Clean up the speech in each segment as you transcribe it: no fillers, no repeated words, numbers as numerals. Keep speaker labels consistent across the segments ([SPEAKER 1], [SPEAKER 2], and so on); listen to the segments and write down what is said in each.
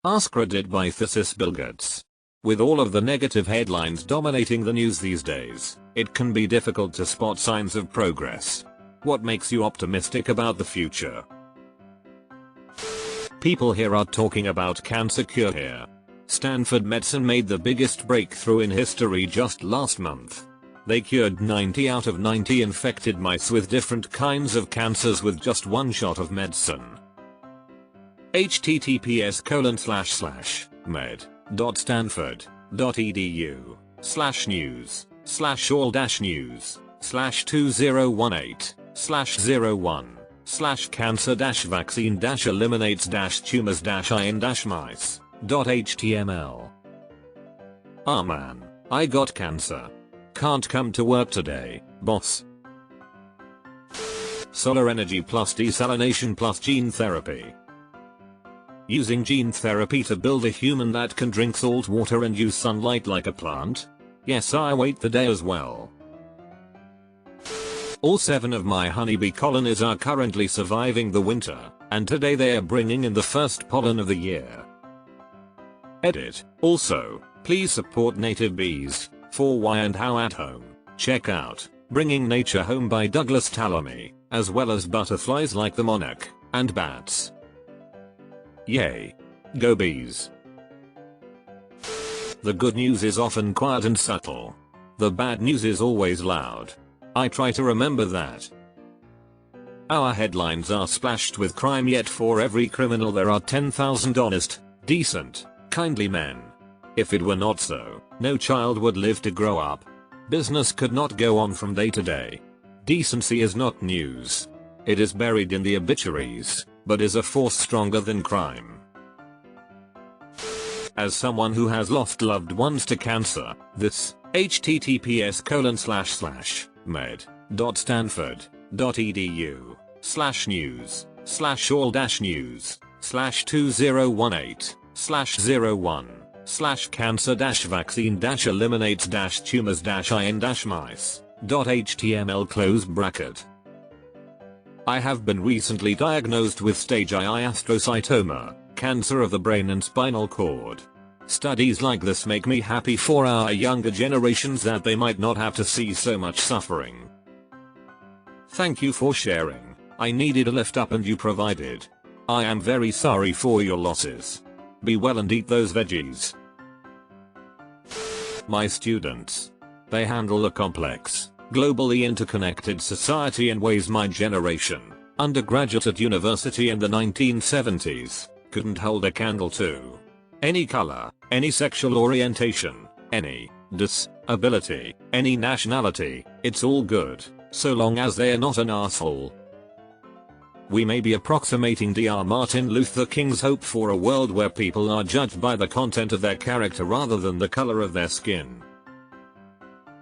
[SPEAKER 1] AskReddit by Thesis Bilgets. With all of the negative headlines dominating the news these days, it can be difficult to spot signs of progress. What makes you optimistic about the future? People here are talking about cancer cure here. Stanford medicine made the biggest breakthrough in history just last month. They cured 90 out of 90 infected mice with different kinds of cancers with just one shot of medicine. https://med.stanford.edu/news/all-news/cancer-vaccine-eliminate-tumors-in-mice.html. Ah man, I got cancer. Can't come to work today, boss. Solar energy plus desalination plus gene therapy. Using gene therapy to build a human that can drink salt water and use sunlight like a plant? Yes, I wait the day as well. All 7 of my honeybee colonies are currently surviving the winter, and today they are bringing in the first pollen of the year. Edit. Also, please support native bees, for why and how at home. Check out Bringing Nature Home by Douglas Tallamy, as well as butterflies like the monarch, and bats. Yay. Go bees. The good news is often quiet and subtle. The bad news is always loud. I try to remember that. Our headlines are splashed with crime, yet for every criminal there are 10,000 honest, decent, kindly men. If it were not so, no child would live to grow up. Business could not go on from day to day. Decency is not news. It is buried in the obituaries, but is a force stronger than crime. As someone who has lost loved ones to cancer, this https://med.stanford.edu/all-news/cancer-vaccine-eliminates-tumors-in-mice.html close bracket. I have been recently diagnosed with stage I astrocytoma, cancer of the brain and spinal cord. Studies like this make me happy for our younger generations that they might not have to see so much suffering. Thank you for sharing. I needed a lift up and you provided. I am very sorry for your losses. Be well and eat those veggies. My students. They handle a complex, globally interconnected society in ways my generation, undergraduate at university in the 1970s, couldn't hold a candle to. Any color, any sexual orientation, any disability, any nationality, it's all good, so long as they're not an asshole. We may be approximating Dr. Martin Luther King's hope for a world where people are judged by the content of their character rather than the color of their skin.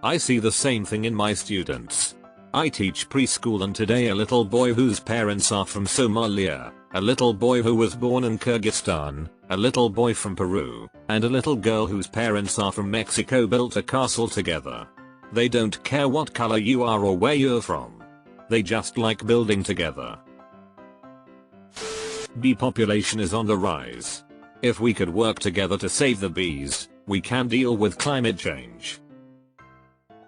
[SPEAKER 1] I see the same thing in my students. I teach preschool, and today a little boy whose parents are from Somalia, a little boy who was born in Kyrgyzstan, a little boy from Peru, and a little girl whose parents are from Mexico built a castle together. They don't care what color you are or where you're from. They just like building together. Bee population is on the rise. If we could work together to save the bees, we can deal with climate change.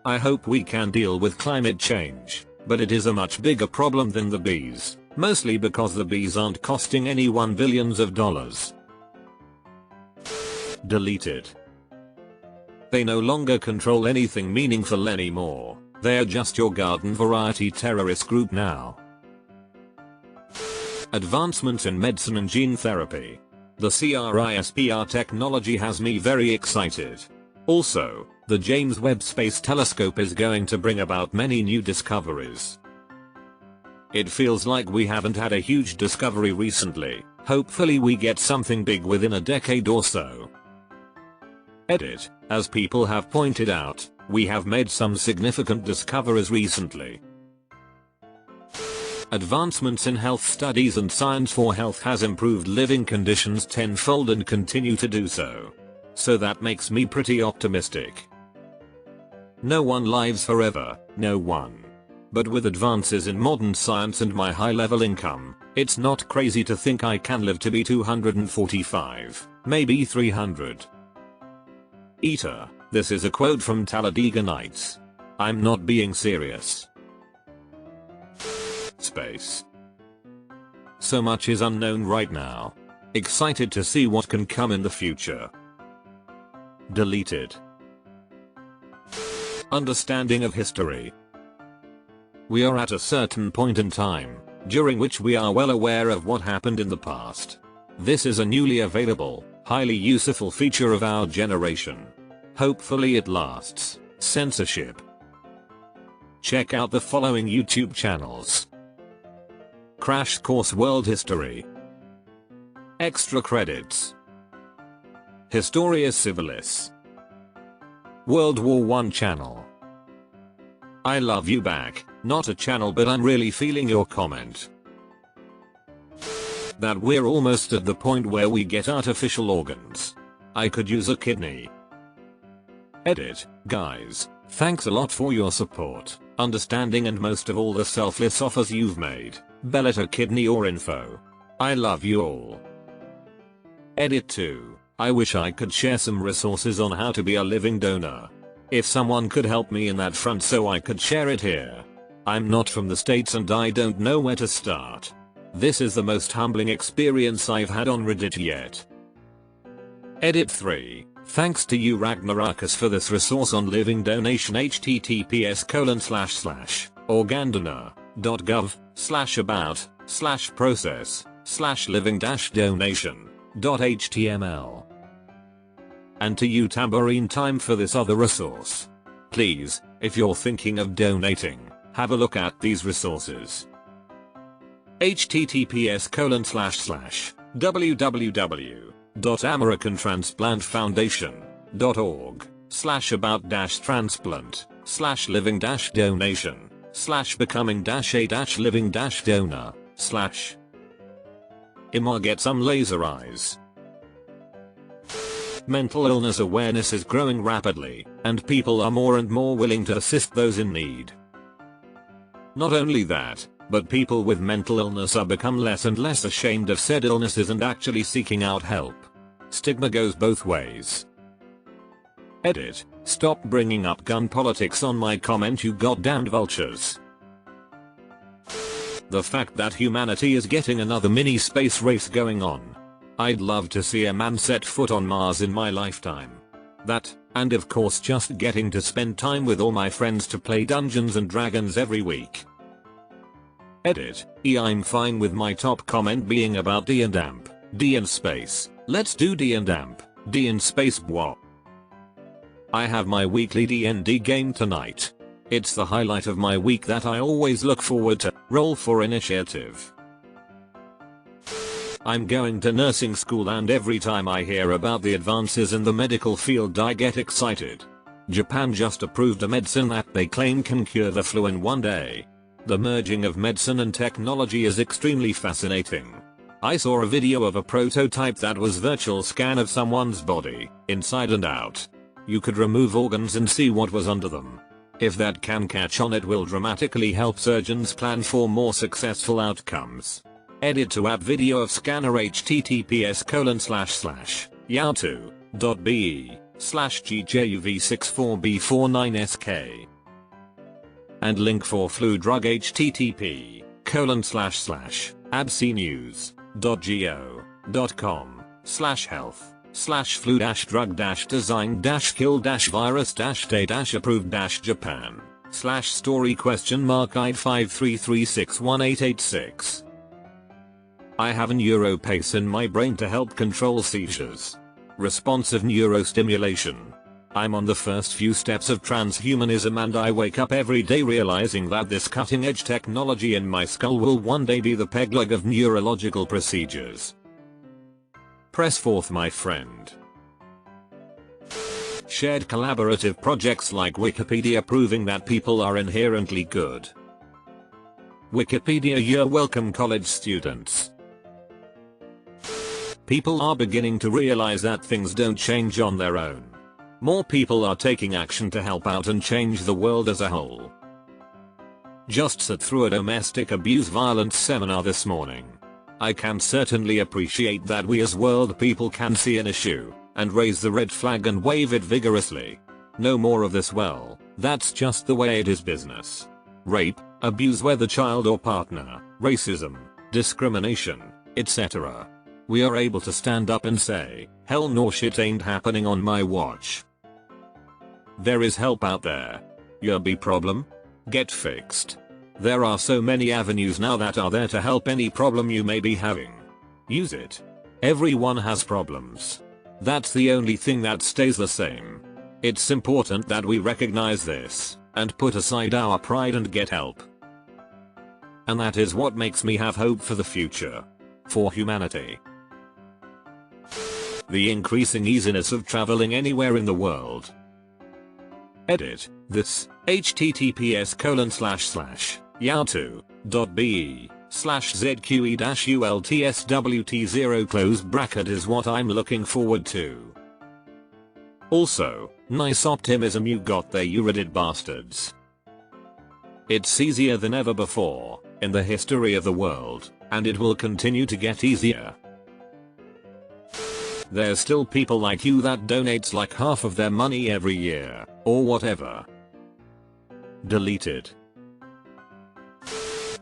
[SPEAKER 1] I hope we can deal with climate change, but it is a much bigger problem than the bees, mostly because the bees aren't costing anyone billions of dollars. Deleted. They no longer control anything meaningful anymore. They are just your garden variety terrorist group now. Advancements in medicine and gene therapy. The CRISPR technology has me very excited. Also, the James Webb Space Telescope is going to bring about many new discoveries. It feels like we haven't had a huge discovery recently. Hopefully we get something big within a decade or so. Edit. As people have pointed out, we have made some significant discoveries recently. Advancements in health studies and science for health has improved living conditions tenfold and continue to do so. So that makes me pretty optimistic. No one lives forever, no one. But with advances in modern science and my high-level income, it's not crazy to think I can live to be 245. maybe 300. Eater, this is a quote from Talladega Nights. I'm not being serious. Space. So much is unknown right now. Excited to see what can come in the future. Deleted. Understanding of history. We are at a certain point in time, during which we are well aware of what happened in the past. This is a newly available, highly useful feature of our generation. Hopefully it lasts. Censorship. Check out the following YouTube channels. Crash Course World History. Extra Credits. Historia Civilis. World War I channel. I love you back, not a channel but I'm really feeling your comment. That we're almost at the point where we get artificial organs. I could use a kidney. Edit, guys, thanks a lot for your support, understanding and most of all the selfless offers you've made, Belletta kidney or info. I love you all. Edit 2, I wish I could share some resources on how to be a living donor. If someone could help me in that front so I could share it here. I'm not from the States and I don't know where to start. This is the most humbling experience I've had on Reddit yet. Edit 3. Thanks to you Ragnaracus for this resource on living donation https://organdonor.gov/about/process/living-donation.html. And to you Tambourine Time for this other resource. Please, if you're thinking of donating, have a look at these resources. https://www.americantransplantfoundation.org/about-transplant/living-donor/ Imar get some laser eyes. Mental illness awareness is growing rapidly, and people are more and more willing to assist those in need. Not only that, but people with mental illness are become less and less ashamed of said illnesses and actually seeking out help. Stigma goes both ways. Edit, stop bringing up gun politics on my comment you goddamned vultures. The fact that humanity is getting another mini space race going on. I'd love to see a man set foot on Mars in my lifetime. That, and of course just getting to spend time with all my friends to play Dungeons and Dragons every week. Edit, I'm fine with my top comment being about D and AMP, D and space, let's do D and AMP, D and space bwah. I have my weekly D&D game tonight. It's the highlight of my week that I always look forward to, roll for initiative. I'm going to nursing school and every time I hear about the advances in the medical field I get excited. Japan just approved a medicine that they claim can cure the flu in one day. The merging of medicine and technology is extremely fascinating. I saw a video of a prototype that was virtual scan of someone's body, inside and out. You could remove organs and see what was under them. If that can catch on, it will dramatically help surgeons plan for more successful outcomes. Edit to app video of scanner https://yahoo.be/gjuv64b49sk and link for flu drug http://abcnews.go.com/flu-drug-design-kill-virus-date-approved-japan/story?mark-ID53361886. I have a neuropace in my brain to help control seizures. Responsive neurostimulation. I'm on the first few steps of transhumanism and I wake up every day realizing that this cutting-edge technology in my skull will one day be the peg leg of neurological procedures. Press forth, my friend. Shared collaborative projects like Wikipedia proving that people are inherently good. Wikipedia, you're welcome, college students. People are beginning to realize that things don't change on their own. More people are taking action to help out and change the world as a whole. Just sat through a domestic abuse violence seminar this morning. I can certainly appreciate that we as world people can see an issue and raise the red flag and wave it vigorously. No more of this, well, that's just the way it is business. Rape, abuse whether child or partner, racism, discrimination, etc. We are able to stand up and say, hell no, shit ain't happening on my watch. There is help out there. Your B problem? Get fixed. There are so many avenues now that are there to help any problem you may be having. Use it. Everyone has problems. That's the only thing that stays the same. It's important that we recognize this and put aside our pride and get help. And that is what makes me have hope for the future. For humanity. The increasing easiness of traveling anywhere in the world. Edit this https://yahoo.be/zque-ultswt0 is what I'm looking forward to. Also, nice optimism you got there, you Reddit bastards. It's easier than ever before in the history of the world, and it will continue to get easier. There's still people like you that donates like half of their money every year, or whatever. Deleted.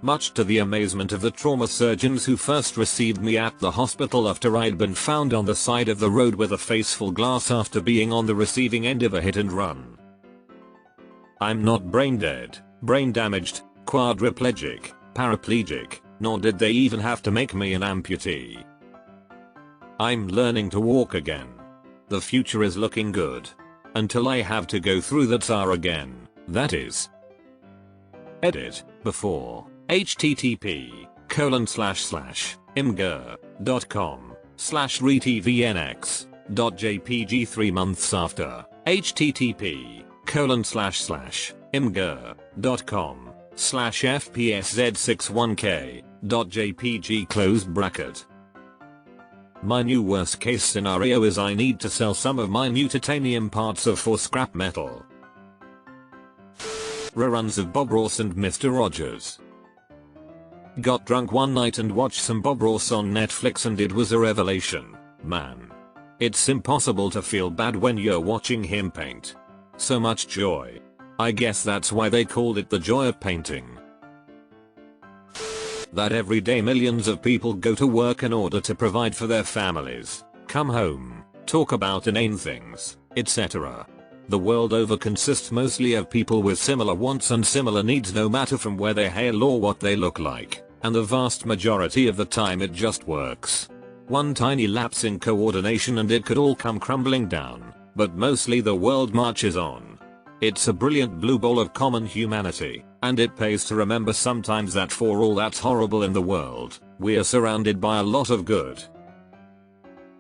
[SPEAKER 1] Much to the amazement of the trauma surgeons who first received me at the hospital after I'd been found on the side of the road with a face full glass after being on the receiving end of a hit and run. I'm not brain dead, brain damaged, quadriplegic, paraplegic, nor did they even have to make me an amputee. I'm learning to walk again. The future is looking good. Until I have to go through that SAR again, that is. Edit, before, http://imgur.com/retvnx.jpg 3 months after, http://imgur.com/fpsz61k.jpg . My new worst case scenario is I need to sell some of my new titanium parts for scrap metal. Reruns of Bob Ross and Mr. Rogers. Got drunk one night and watched some Bob Ross on Netflix and it was a revelation, man. It's impossible to feel bad when you're watching him paint. So much joy. I guess that's why they called it the joy of painting. That every day millions of people go to work in order to provide for their families, come home, talk about inane things, etc. The world over consists mostly of people with similar wants and similar needs, no matter from where they hail or what they look like, and the vast majority of the time it just works. One tiny lapse in coordination and it could all come crumbling down, but mostly the world marches on. It's a brilliant blue ball of common humanity, and it pays to remember sometimes that for all that's horrible in the world, we are surrounded by a lot of good.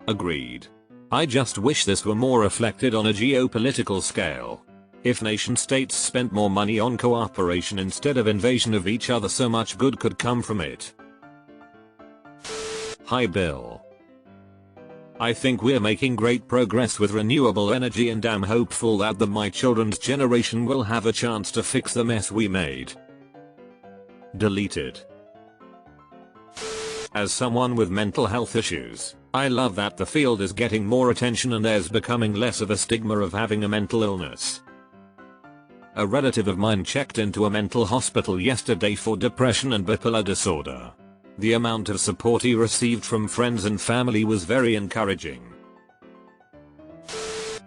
[SPEAKER 1] Agreed. I just wish this were more reflected on a geopolitical scale. If nation states spent more money on cooperation instead of invasion of each other, so much good could come from it. Hi Bill. I think we're making great progress with renewable energy and am hopeful that my children's generation will have a chance to fix the mess we made. Deleted. As someone with mental health issues, I love that the field is getting more attention and there's becoming less of a stigma of having a mental illness. A relative of mine checked into a mental hospital yesterday for depression and bipolar disorder. The amount of support he received from friends and family was very encouraging.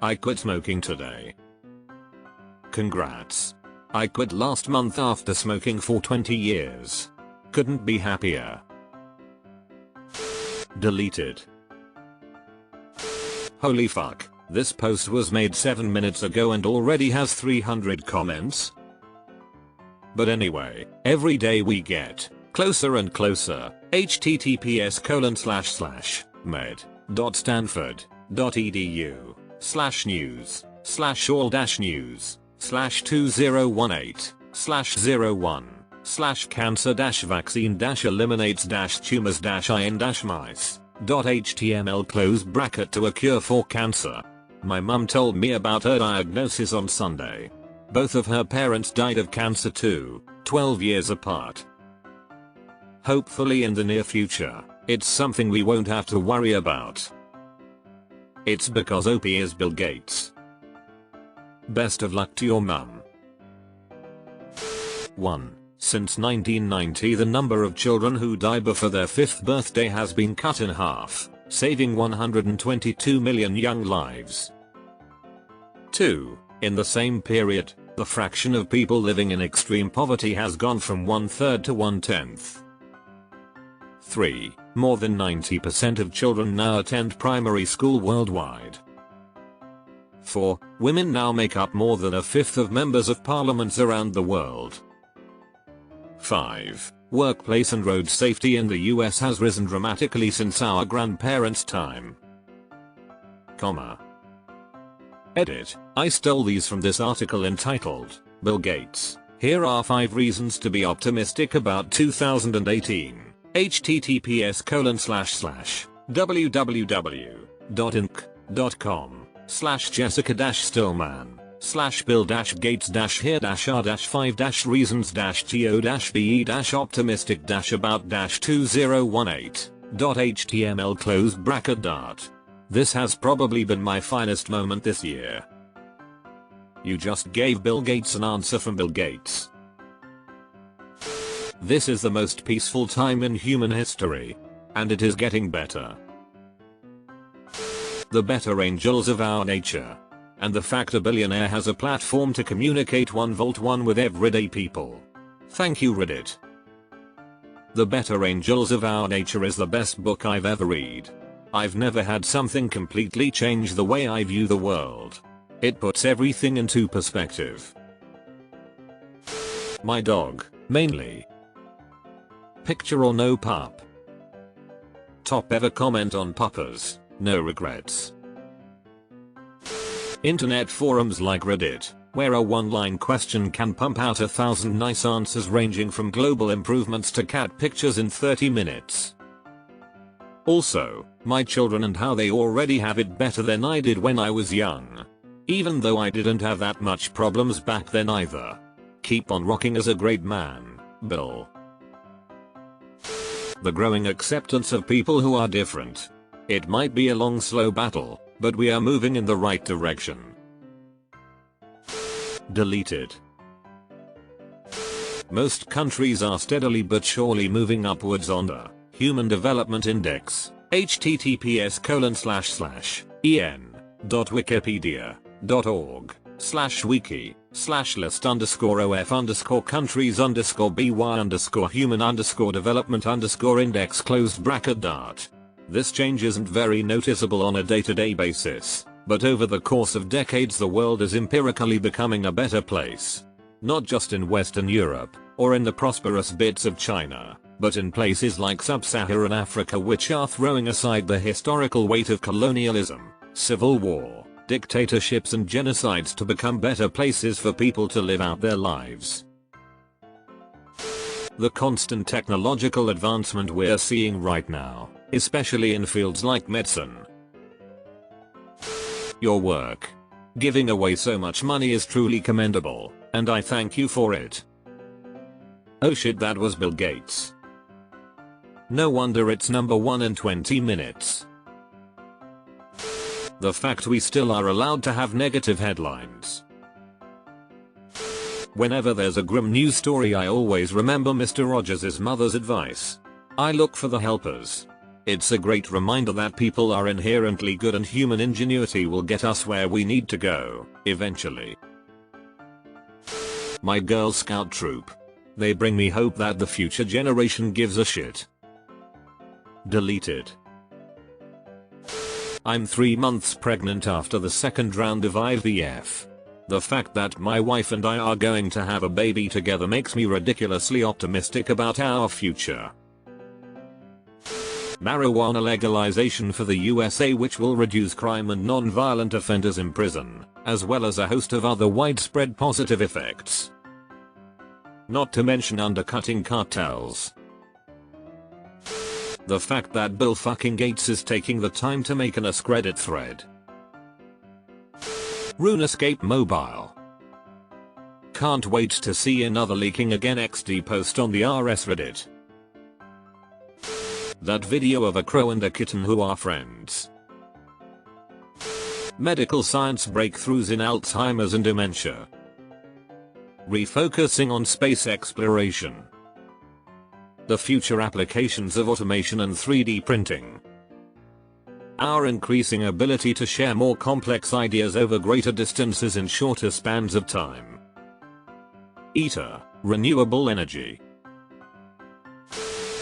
[SPEAKER 1] I quit smoking today. Congrats. I quit last month after smoking for 20 years. Couldn't be happier. Deleted. Holy fuck, this post was made 7 minutes ago and already has 300 comments? But anyway, every day we get closer and closer. https://med.stanford.edu/news/all-news/cancer-vaccine-eliminates-tumors-ind-mice.html to a cure for cancer. My mum told me about her diagnosis on Sunday. Both of her parents died of cancer too, 12 years apart. Hopefully in the near future, It's something we won't have to worry about. It's because OP is Bill Gates. Best of luck to your mum. 1. Since 1990 the number of children who die before their 5th birthday has been cut in half, saving 122 million young lives. 2. In the same period, the fraction of people living in extreme poverty has gone from 1/3 to 1/10. 3. More than 90% of children now attend primary school worldwide. 4. Women now make up more than 1/5 of members of parliaments around the world. 5. Workplace and road safety in the US has risen dramatically since our grandparents' time. Edit. I stole these from this article entitled, Bill Gates, here are 5 reasons to be optimistic about 2018. https://www.inc.com/bill-gates-here-r-5-reasons-to-about-2018.html close bracket dart. This has probably been my finest moment this year. You just gave Bill Gates an answer from Bill Gates. This is the most peaceful time in human history. And it is getting better. The better angels of our nature. And the fact a billionaire has a platform to communicate 1v1 with everyday people. Thank you Reddit. The Better Angels of Our Nature is the best book I've ever read. I've never had something completely change the way I view the world. It puts everything into perspective. My dog, mainly. Picture or no pup. Top ever comment on puppers, no regrets. Internet forums like Reddit, where a one-line question can pump out 1,000 nice answers ranging from global improvements to cat pictures in 30 minutes. Also, my children and how they already have it better than I did when I was young. Even though I didn't have that much problems back then either. Keep on rocking as a great man, Bill. The growing acceptance of people who are different. It might be a long slow battle, but we are moving in the right direction. Deleted. Most countries are steadily but surely moving upwards on the Human Development Index, https://en.wikipedia.org/wiki/list_of_human_development_index closed bracket dart. This change isn't very noticeable on a day-to-day basis, but over the course of decades the world is empirically becoming a better place. Not just in Western Europe, or in the prosperous bits of China, but in places like sub-Saharan Africa which are throwing aside the historical weight of colonialism, civil war, dictatorships and genocides to become better places for people to live out their lives. The constant technological advancement we're seeing right now, especially in fields like medicine. Your work. Giving away so much money is truly commendable, and I thank you for it. Oh shit, that was Bill Gates. No wonder it's number 1 in 20 minutes. The fact we still are allowed to have negative headlines. Whenever there's a grim news story I always remember Mr. Rogers' mother's advice. I look for the helpers. It's a great reminder that people are inherently good and human ingenuity will get us where we need to go, eventually. My Girl Scout troop. They bring me hope that the future generation gives a shit. Deleted. I'm 3 months pregnant after the second round of IVF. The fact that my wife and I are going to have a baby together makes me ridiculously optimistic about our future. Marijuana legalization for the USA, which will reduce crime and non-violent offenders in prison, as well as a host of other widespread positive effects. Not to mention undercutting cartels. The fact that Bill fucking Gates is taking the time to make an AskReddit thread. RuneScape Mobile. Can't wait to see another leaking again XD post on the RS Reddit. That video of a crow and a kitten who are friends. Medical science breakthroughs in Alzheimer's and dementia. Refocusing on space exploration. The future applications of automation and 3D printing. Our increasing ability to share more complex ideas over greater distances in shorter spans of time. ITER, renewable energy.